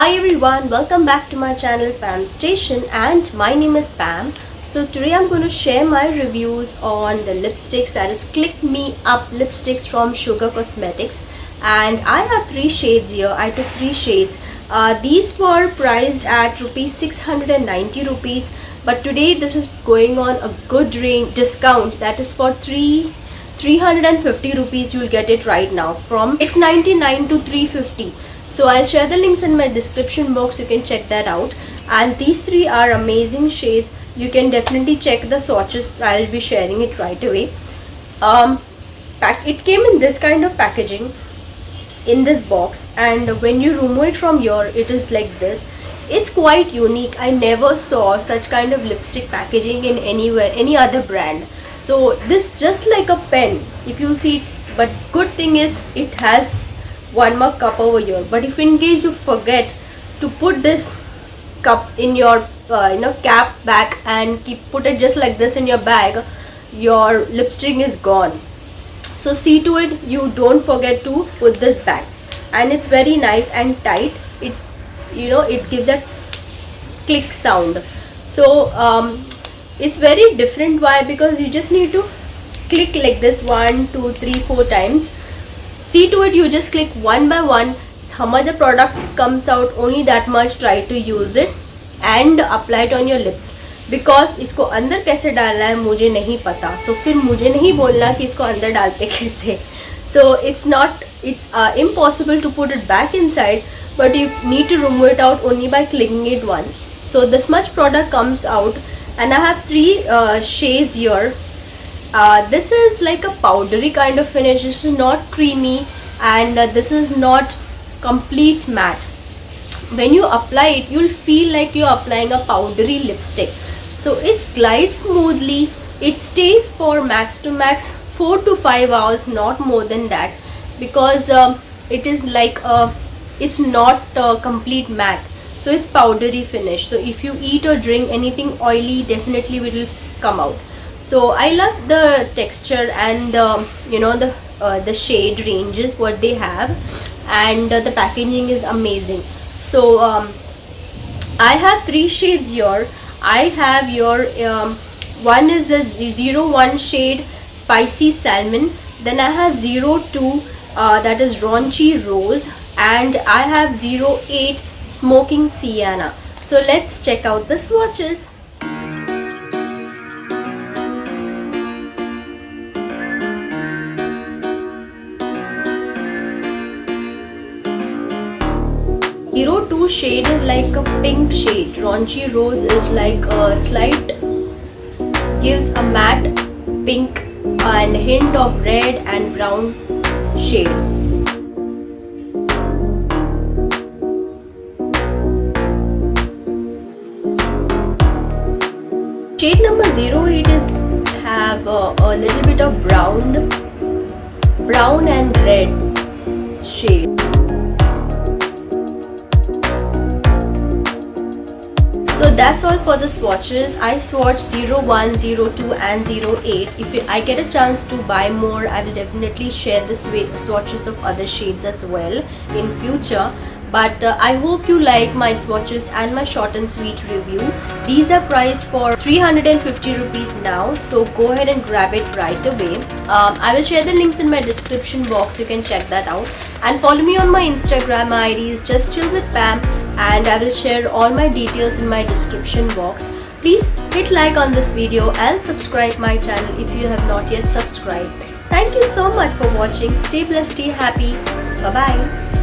Hi everyone, welcome back to my channel Pamsstation, and my name is Pam. So today I'm going to share my reviews on the lipsticks, that is Click Me Up lipsticks from Sugar Cosmetics, and I have 3 shades here. I took 3 shades. These were priced at rupees 690 rupees, but today this is going on a good discount, that is for 350 rupees. You'll get it right now from 699 to 350. So I'll share the links in my description box, you can check that out. And these 3 are amazing shades. You can definitely check the swatches. I'll be sharing it right away. It came in this kind of packaging, in this box, and when you remove it from here, it is like this. It's quite unique. I never saw such kind of lipstick packaging in any other brand. So this just like a pen, if you see it, but good thing is it has one more cup over here. But if in case you forget to put this cup in your cap back and put it just like this in your bag, your lipstick is gone. So see to it you don't forget to put this back. And it's very nice and tight. It gives a click sound. So it's very different. Why? Because you just need to click like this 1 2 3 4 times. See to it you just click one by one. How much the product comes out, only that much try to use it and apply it on your lips. Because इसको अंदर कैसे डालना है मुझे नहीं पता, तो फिर मुझे नहीं बोलना कि इसको अंदर डालते कैसे. So it's impossible to put it back inside, but you need to remove it out only by clicking it once. So this much product comes out, and I have 3 shades here. This is like a powdery kind of finish. This is not creamy, and this is not complete matte. When you apply it, you'll feel like you're applying a powdery lipstick. So it glides smoothly. It stays for max to max 4 to 5 hours, not more than that, because it is like it's not complete matte, so it's powdery finish. So if you eat or drink anything oily, definitely it will come out. So I love the texture and the shade ranges what they have, and the packaging is amazing. So I have 3 shades here. I have your one is a 01 shade Spicy Salmon, then I have 02 that is Raunchy Rose, and I have 08 Smoking Sienna. So let's check out the swatches. Two shade is like a pink shade. Raunchy Rose is like a slight, gives a matte pink and hint of red and brown shade. Shade number 08 is have a little bit of brown and red shade. So that's all for the swatches. I swatched 01, 02 and 08. If I get a chance to buy more, I will definitely share the swatches of other shades as well in future. But I hope you like my swatches and my short and sweet review. These are priced for 350 rupees now, so go ahead and grab it right away. I will share the links in my description box, you can check that out. And follow me on my Instagram ID is Just Chill with Pam, and I will share all my details in my description box. Please hit like on this video and subscribe my channel if you have not yet subscribed. Thank you so much for watching. Stay blessed, stay happy. Bye bye.